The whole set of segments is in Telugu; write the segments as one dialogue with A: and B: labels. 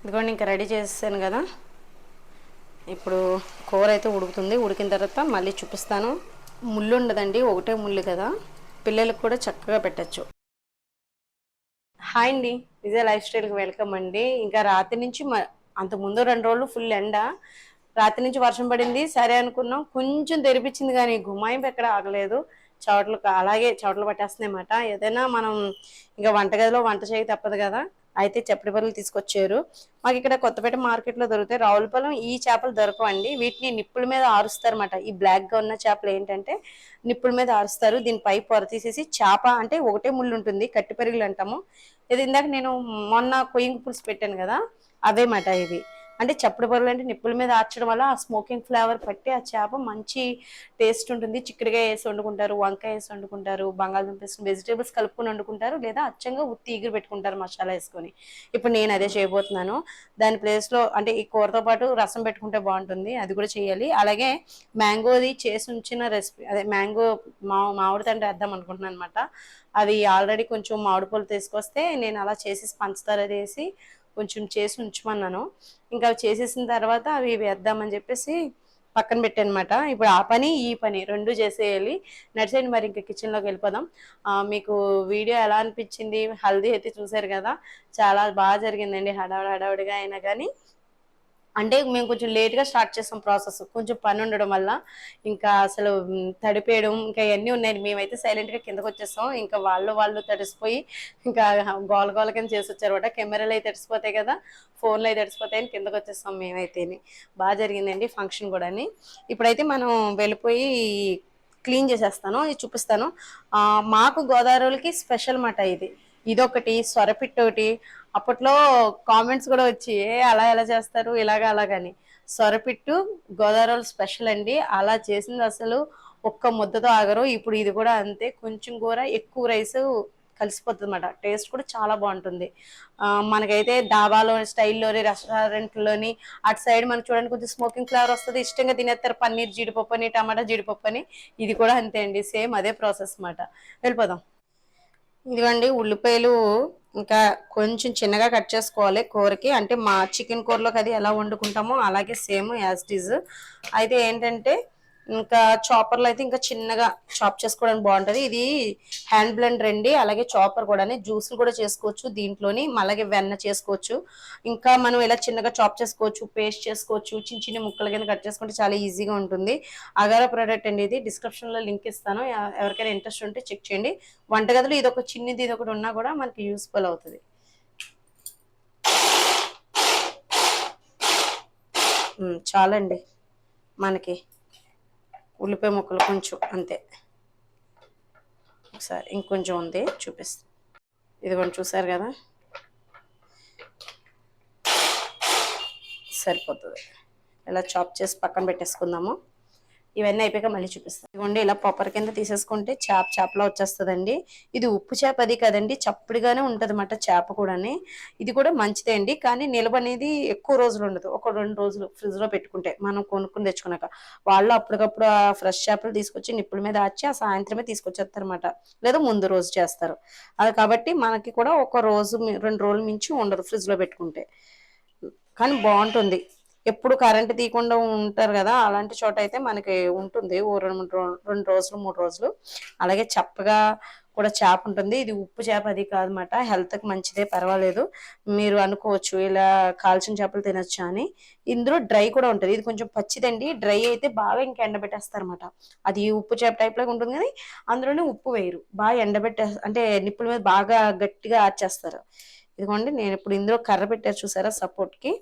A: ఇదిగోండి ఇంకా రెడీ చేసేసాను కదా. ఇప్పుడు కూర అయితే ఉడుకుతుంది. ఉడికిన తర్వాత మళ్ళీ చూపిస్తాను. ముళ్ళు ఉండదండి, ఒకటే ముళ్ళు కదా, పిల్లలకు కూడా చక్కగా పెట్టచ్చు. హాయ్ అండి, విజయ్ లైఫ్ స్టైల్కి వెల్కమ్ అండి. ఇంకా రాత్రి నుంచి అంతకుముందు 2 రోజులు ఫుల్ ఎండ, రాత్రి నుంచి వర్షం పడింది. సరే అనుకున్నాం, కొంచెం తెరిపించింది కానీ గుమాయింపు ఎక్కడ ఆగలేదు. అలాగే చోట్ల పట్టేస్తున్నాయన్నమాట. ఏదైనా మనం ఇంకా వంటగదిలో వంట చేయ తప్పదు కదా. అయితే చప్పటి పరులు తీసుకొచ్చారు. మాకు ఇక్కడ కొత్తపేట మార్కెట్లో దొరుకుతాయి. రావులపాలెం ఈ చేపలు దొరకవండి. వీటిని నిప్పుల మీద ఆరుస్తారన్నమాట. ఈ బ్లాక్గా ఉన్న చేపలు ఏంటంటే నిప్పుల మీద ఆరుస్తారు. దీనిపై పొర తీసేసి చేప అంటే ఒకటే ముళ్ళు ఉంటుంది, కట్టి పెరుగులు అంటాము. ఇది ఇందాక నేను మొన్న కొయ్యింగ్ పులుసు పెట్టాను కదా, అవే మాట ఇవి. అంటే చప్పుడు పొరలు అంటే నిప్పుల మీద ఆర్చడం వల్ల ఆ స్మోకింగ్ ఫ్లేవర్ పట్టి ఆ చేప మంచి టేస్ట్ ఉంటుంది. చిక్కుడుకాయ వేసి వండుకుంటారు, వంకాయ వేసి వండుకుంటారు, బంగాళదుంప వేసుకుని వెజిటేబుల్స్ కలుపుకొని వండుకుంటారు, లేదా అచ్చంగా ఉత్తి ఈగురు పెట్టుకుంటారు మసాలా వేసుకొని. ఇప్పుడు నేను అదే చేయబోతున్నాను. దాని ప్లేస్లో అంటే ఈ కూరతో పాటు రసం పెట్టుకుంటే బాగుంటుంది, అది కూడా చేయాలి. అలాగే మ్యాంగోది చేసి ఉంచిన రెసిపీ, అదే మ్యాంగో మామిడి తండ్రి వేద్దాం అనుకుంటున్నాను అనమాట. అది ఆల్రెడీ కొంచెం మామిడి పళ్ళు తీసుకొస్తే నేను అలా చేసేసి పంచదార వేసి కొంచెం చేసి ఉంచమన్నాను. ఇంకా అవి చేసేసిన తర్వాత అవి వేద్దామని చెప్పేసి పక్కన పెట్టానమాట. ఇప్పుడు ఆ పని ఈ పని రెండు చేసేయాలి. నడిచేయండి మరి ఇంకా కిచెన్లోకి వెళ్ళిపోదాం. మీకు వీడియో ఎలా అనిపించింది? హల్దీ అయితే చూసారు కదా, చాలా బాగా జరిగిందండి. హడావుడిగా అయినా కానీ అంటే మేము కొంచెం లేట్గా స్టార్ట్ చేసాం ప్రాసెస్, కొంచెం పని ఉండడం వల్ల. ఇంకా అసలు తడిపేయడం ఇంకా ఇవన్నీ ఉన్నాయి. మేమైతే సైలెంట్గా కిందకు వచ్చేసాం. ఇంకా వాళ్ళు తడిసిపోయి ఇంకా గోల కింద చేసి వచ్చారు అనమాట. కెమెరాలు అయితే తడిసిపోతాయి కదా, ఫోన్లు అయితే తడిసిపోతాయని కిందకు వచ్చేస్తాం మేమైతేని. బాగా జరిగిందండి ఫంక్షన్ కూడా. ఇప్పుడైతే మనం వెళ్ళిపోయి క్లీన్ చేసేస్తాను, ఇది చూపిస్తాను. మాకు గోదావరికి స్పెషల్ మాట ఇది. ఇదొకటి, సొరపిట్టు ఒకటి. అప్పట్లో కామెంట్స్ కూడా వచ్చి అలా ఎలా చేస్తారు ఇలాగా అలాగని. సొరపిట్టు గోదావరి స్పెషల్ అండి. అలా చేసింది అసలు ఒక్క ముద్దతో ఆగరు. ఇప్పుడు ఇది కూడా అంతే, కొంచెం కూర ఎక్కువ రైస్ కలిసిపోతుంది అన్నమాట. టేస్ట్ కూడా చాలా బాగుంటుంది. మనకైతే డాబాలో స్టైల్లోని రెస్టారెంట్లోని అటు సైడ్ మనకు చూడండి కొంచెం స్మోకింగ్ ఫ్లేవర్ వస్తుంది, ఇష్టంగా తినేస్తారు పన్నీర్ జీడిపప్పు అని, టమాటా జీడిపప్పు అని. ఇది కూడా అంతే అండి, సేమ్ అదే ప్రాసెస్ అన్నమాట. వెళ్ళిపోదాం. ఇదిగోండి ఉల్లిపాయలు ఇంకా కొంచెం చిన్నగా కట్ చేసుకోవాలి కూరకి. అంటే మా చికెన్ కూరలోకి అది ఎలా వండుకుంటామో అలాగే సేమ్ యాజ్ ఇట్ ఈజ్. అయితే ఏంటంటే ఇంకా చాపర్లో అయితే ఇంకా చిన్నగా చాప్ చేసుకోవడానికి బాగుంటుంది. ఇది హ్యాండ్ బ్లెండర్ అండి, అలాగే చాపర్ కూడా. జ్యూసులు కూడా చేసుకోవచ్చు దీంట్లోని, అలాగే వెన్న చేసుకోవచ్చు. ఇంకా మనం ఇలా చిన్నగా చాప్ చేసుకోవచ్చు, పేస్ట్ చేసుకోవచ్చు, చిన్న చిన్న ముక్కల కింద కట్ చేసుకుంటే చాలా ఈజీగా ఉంటుంది. అగారా ప్రోడక్ట్ అండి ఇది, డిస్క్రిప్షన్లో లింక్ ఇస్తాను, ఎవరికైనా ఇంట్రెస్ట్ ఉంటే చెక్ చేయండి. వంటగదిలో ఇది ఒక చిన్నది ఇది ఒకటి ఉన్నా కూడా మనకి యూస్ఫుల్ అవుతుంది. చాలండి మనకి ఉల్లిపాయ ముక్కలు కొంచెం అంతే. ఒకసారి ఇంకొంచెం ఉంది చూపిస్తాను. ఇదిగోండి చూసారు కదా, సరిపోతుంది. ఇలా చాప్ చేసి పక్కన పెట్టేసుకుందాము. ఇవన్నీ అయిపోయాక మళ్ళీ చూపిస్తాను. ఇదిగోండి ఇలా పప్పర్ కింద తీసేసుకుంటే చేపలా వచ్చేస్తుందండి. ఇది ఉప్పు చేప అది కదండి, చప్పుడుగానే ఉంటుంది అన్నమాట చేప కూడా. ఇది కూడా మంచిదే అండి, కానీ నిల్వ అనేది ఎక్కువ రోజులు ఉండదు. ఒక 2 రోజులు ఫ్రిడ్జ్ లో పెట్టుకుంటే, మనం కొనుక్కుని తెచ్చుకున్నాక. వాళ్ళు అప్పటికప్పుడు ఆ ఫ్రెష్ చేపలు తీసుకొచ్చి నిప్పుల మీద ఆచి ఆ సాయంత్రమే తీసుకొచ్చేస్తారు అనమాట, లేదా ముందు రోజు చేస్తారు. అది కాబట్టి మనకి కూడా ఒక రోజు 2 రోజులు మించి ఉండదు ఫ్రిడ్జ్ లో పెట్టుకుంటే. కానీ బాగుంటుంది. ఎప్పుడు కరెంట్ తీయకుండా ఉంటారు కదా, అలాంటి చోట అయితే మనకి ఉంటుంది ఓ 2 రోజులు 3 రోజులు. అలాగే చప్పగా కూడా చేప ఉంటుంది. ఇది ఉప్పు చేప అది కాదన్నమాట, హెల్త్కి మంచిదే, పర్వాలేదు. మీరు అనుకోవచ్చు ఇలా కాల్చిన చేపలు తినొచ్చా అని. ఇందులో డ్రై కూడా ఉంటుంది, ఇది కొంచెం పచ్చిదండి. డ్రై అయితే బాగా ఇంకా ఎండబెట్టేస్తారనమాట. అది ఉప్పు చేప టైప్ లాగా ఉంటుంది కానీ అందులోనే ఉప్పు వేయరు, బాగా అంటే నిప్పుల మీద బాగా గట్టిగా ఆర్చేస్తారు. ఇదిగోండి నేను ఇప్పుడు ఇందులో కర్ర పెట్టారు చూసారా సపోర్ట్ కి,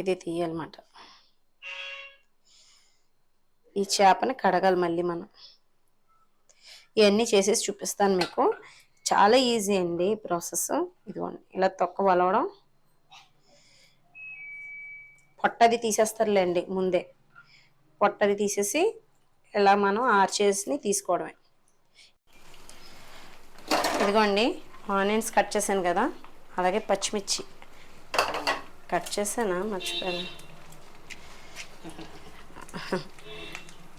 A: ఇది తీయాలన్నమాట. ఈ చేపని కడగాలి మళ్ళీ మనం. ఇవన్నీ చేసేసి చూపిస్తాను మీకు, చాలా ఈజీ అండి ప్రాసెస్. ఇదిగోండి ఇలా తొక్క వలవడం, పొట్టది తీసేస్తారులేండి ముందే. పొట్టది తీసేసి ఇలా మనం ఆర్చేసి తీసుకోవడమే. ఇదిగోండి ఆనియన్స్ కట్ చేశాను కదా, అలాగే పచ్చిమిర్చి కట్ చేసానా, మర్చిపోయాను.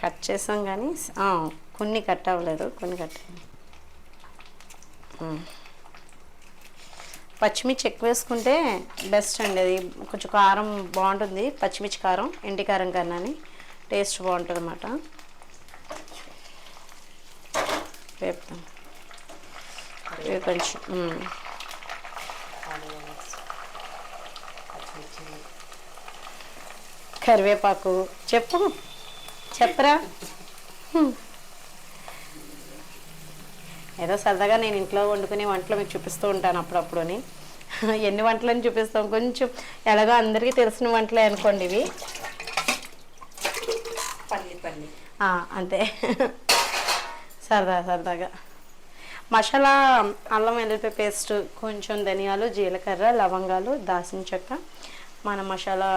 A: కట్ చేసాం కానీ కొన్ని కట్ అవ్వలేదు, కొన్ని కట్ అయ్యాయి. పచ్చిమిర్చి ఎక్కువ వేసుకుంటే బెస్ట్ అండి, అది కొంచెం కారం బాగుంటుంది. పచ్చిమిర్చి కారం ఎండి కారం కన్నా టేస్ట్ బాగుంటుంది అన్నమాట. వేపుతాం కొంచెం కరివేపాకు చెప్పరా. ఏదో సరదాగా నేను ఇంట్లో వండుకునే వంటలు మీకు చూపిస్తూ ఉంటాను అప్పుడప్పుడుని. ఎన్ని వంటలని చూపిస్తాం, కొంచెం ఎలాగో అందరికీ తెలిసిన వంటలే అనుకోండి ఇవి. అంతే సరదాగా. మసాలా అల్లం వెల్లుల్లిపాయ పేస్ట్, కొంచెం ధనియాలు, జీలకర్ర, లవంగాలు, దాల్చిన చెక్క, మన మసాలా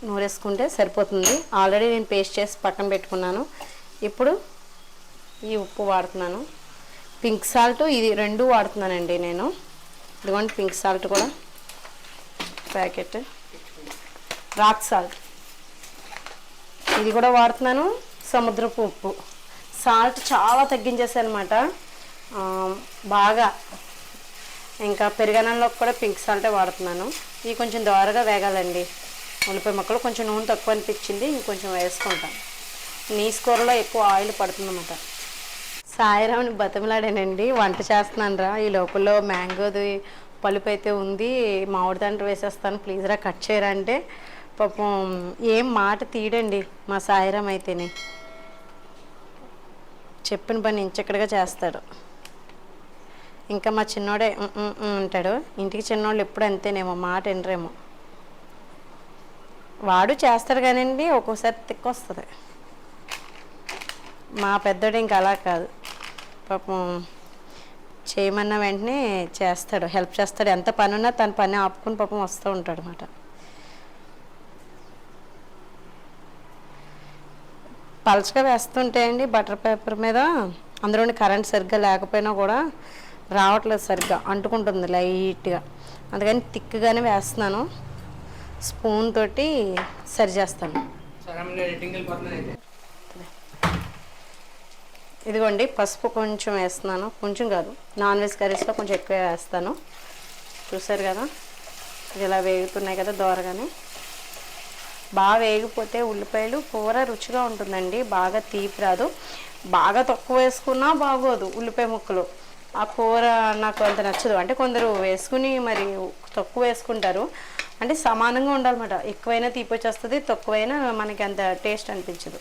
A: నూరేసుకుంటే సరిపోతుంది. ఆల్రెడీ నేను పేస్ట్ చేసి పక్కన పెట్టుకున్నాను. ఇప్పుడు ఈ ఉప్పు వాడుతున్నాను, పింక్ సాల్ట్, ఇది 2 వాడుతున్నానండి నేను. ఇదిగోండి పింక్ సాల్ట్ కూడా ప్యాకెట్, రాక్ సాల్ట్ ఇది కూడా వాడుతున్నాను, సముద్రపు ఉప్పు. సాల్ట్ చాలా తగ్గించేసాను అనమాట బాగా. ఇంకా పెరుగన్నంలోకి కూడా పింక్ సాల్టే వాడుతున్నాను. ఇవి కొంచెం దోరగా వేగాలండి. ఉల్లిపాయ ముక్కలు కొంచెం నూనె తక్కువ అనిపించింది, ఇంకొంచెం వేసుకుంటాను. నీసు కూరలో ఎక్కువ ఆయిల్ పడుతుందన్నమాట. సాయిరావుని బతిమలాడానండి, వంట చేస్తున్నాను రా, ఈ లోపల మ్యాంగోది పలుపు అయితే ఉంది, మామిడి తండ్రి వేసేస్తాను ప్లీజ్ రా కట్ చేయరా అంటే పాపం ఏం మాట తీయడండి మా సాయిరాం. అయితేనే చెప్పిన పని ఇంచక్కడగా చేస్తాడు. ఇంకా మా చిన్నోడే అంటాడు. ఇంటికి చిన్నోళ్ళు ఎప్పుడు అంతేనేమో, మాట వినరేమో. వాడు చేస్తాడు కానివ్వండి, ఒక్కోసారి తిక్కొస్తుంది. మా పెద్దోడు ఇంకా అలా కాదు, పాపం చేయమన్న వెంటనే చేస్తాడు, హెల్ప్ చేస్తాడు. ఎంత పని ఉన్నా తన పని ఆపుకుని పాపం వస్తూ ఉంటాడు అన్నమాట. పలచగా వేస్తుంటే అండి బటర్ పేపర్ మీద, అందులోని కరెంట్ సరిగ్గా లేకపోయినా కూడా రావట్లేదు, సరిగ్గా అంటుకుంటుంది లైట్గా. అందుకని థిక్గానే వేస్తున్నాను, స్పూన్ తోటి సరి చేస్తాను. ఇదిగోండి పసుపు కొంచెం వేస్తున్నాను, కొంచెం కాదు, నాన్ వెజ్ కర్రీస్లో కొంచెం ఎక్కువ వేస్తాను. చూసారు కదా ఇది ఇలా వేగుతున్నాయి కదా దోరగానే. బాగా వేగిపోతే ఉల్లిపాయలు కూర రుచిగా ఉంటుందండి, బాగా తీపి రాదు. బాగా తక్కువ వేసుకున్నా బాగోదు ఉల్లిపాయ ముక్కలు, ఆ కూర నాకు అంత నచ్చదు. అంటే కొందరు వేసుకుని మరి తక్కువ వేసుకుంటారు, అంటే సమానంగా ఉండాలన్నమాట. ఎక్కువైనా తీపి వచ్చేస్తుంది, తక్కువైనా మనకి అంత టేస్ట్ అనిపించదు.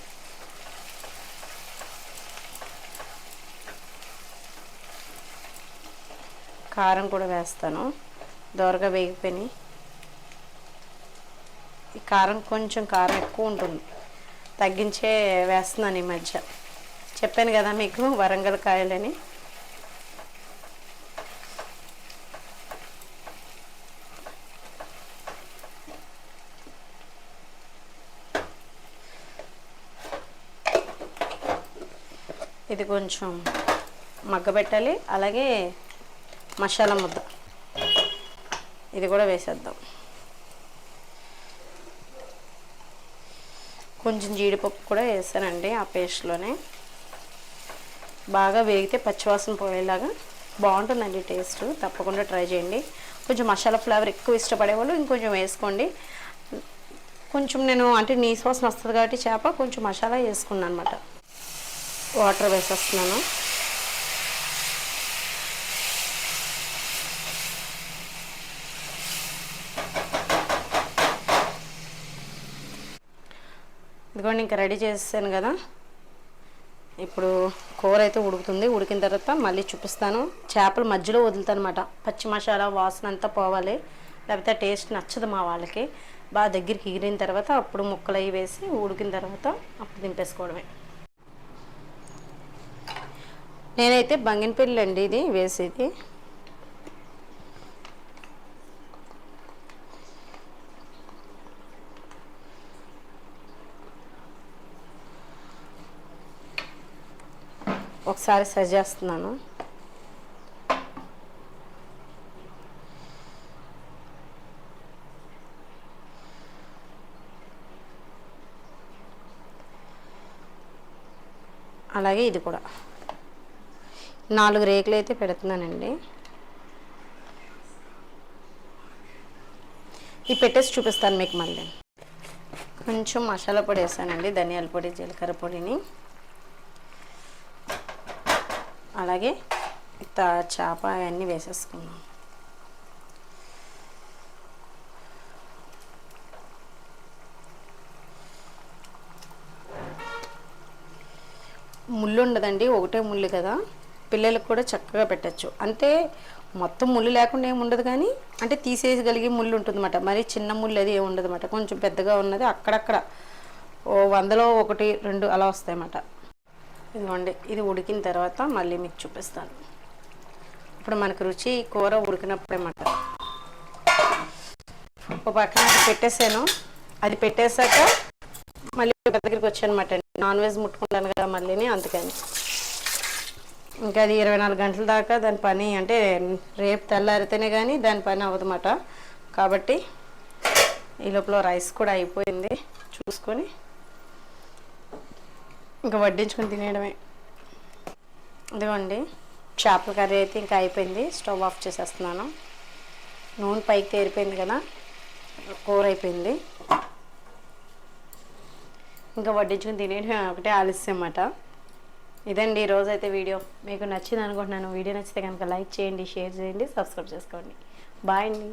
A: కారం కూడా వేస్తాను, దోరగా వేగిపోయి. ఈ కారం కొంచెం కారం ఎక్కువ ఉంటుంది, తగ్గించే వేస్తున్నాను ఈ మధ్య. చెప్పాను కదా మీకు వరంగల్ కాయలని. ఇది కొంచెం మగ్గబెట్టాలి. అలాగే మసాలా ముద్ద ఇది కూడా వేసేద్దాం. కొంచెం జీడిపప్పు కూడా వేసానండి ఆ పేస్ట్లోనే. బాగా వేగితే పచ్చివాసన పోయేలాగా బాగుంటుందండి టేస్ట్, తప్పకుండా ట్రై చేయండి. కొంచెం మసాలా ఫ్లేవర్ ఎక్కువ ఇష్టపడే వాళ్ళు ఇంకొంచెం వేసుకోండి. కొంచెం నేను అంటే నీసు వాసన వస్తుంది కాబట్టి చేప కొంచెం మసాలా వేసుకున్నాను అనమాట. వాటర్ వేసేస్తున్నాను. ఇదిగోండి ఇంకా రెడీ చేసాను కదా. ఇప్పుడు కూర అయితే ఉడుకుతుంది, ఉడికిన తర్వాత మళ్ళీ చూపిస్తాను. చేపలు మధ్యలో వదులుతాను అనమాట, పచ్చి మసాలా వాసన అంతా పోవాలి, లేకపోతే టేస్ట్ నచ్చదు మా వాళ్ళకి. బాగా దగ్గరికి ఎగిరిన తర్వాత అప్పుడు ముక్కలు అవి వేసి ఉడికిన తర్వాత అప్పుడు దింపేసుకోవడమే. నేనైతే బంగినపల్లి అండి ఇది వేసేది. ఒకసారి సరి చేస్తున్నాను. అలాగే ఇది కూడా 4 రేకులు అయితే పెడుతున్నానండి. ఇవి పెట్టేసి చూపిస్తాను మీకు మళ్ళీ. కొంచెం మసాలా పొడి వేసానండి, ధనియాల పొడి, జీలకర్ర పొడిని. అలాగే చేప అవన్నీ వేసేసుకున్నాం. ముళ్ళు ఉండదండి, ఒకటే ముళ్ళు కదా, పిల్లలకు కూడా చక్కగా పెట్టచ్చు. అంటే మొత్తం ముళ్ళు లేకుండా ఏమి ఉండదు, కానీ అంటే తీసేయగలిగే ముళ్ళు ఉంటుందన్నమాట. మరి చిన్న ముళ్ళు అది ఏమి ఉండదు అన్నమాట. కొంచెం పెద్దగా ఉన్నది అక్కడక్కడ 100లో 1, 2 అలా వస్తాయన్నమాట. ఇదిగోండి, ఇది ఉడికిన తర్వాత మళ్ళీ మీకు చూపిస్తాను. ఇప్పుడు మనకు రుచి కూర ఉడికినప్పుడే అన్నమాట. ఒక పక్కన పెట్టేసాను. అది పెట్టేశాక మళ్ళీ దగ్గరికి వచ్చాను అనమాట. నాన్ వెజ్ ముట్టుకుంటాను కదా మళ్ళీని, అందుకని. ఇంకా అది 24 గంటల దాకా దాని పని, అంటే రేపు తెల్లారితేనే కానీ దాని పని అవ్వదన్నమాట. కాబట్టి ఈ లోపల రైస్ కూడా అయిపోయింది, చూసుకొని ఇంకా వడ్డించుకొని తినేయడమే. ఇదిగోండి, చేపల కర్రీ అయితే ఇంకా అయిపోయింది. స్టవ్ ఆఫ్ చేసేస్తున్నాను. నూనె పైకి తేరిపోయింది కదా, కూర అయిపోయింది. ఇంకా వడ్డించుకొని తినేయడం ఒకటే ఆలస్యం అన్నమాట. ఇదండి ఈరోజైతే వీడియో. మీకు నచ్చింది అనుకుంటున్నాను. వీడియో నచ్చితే కనుక లైక్ చేయండి, షేర్ చేయండి, సబ్స్క్రైబ్ చేసుకోండి. బాయ్ అండి.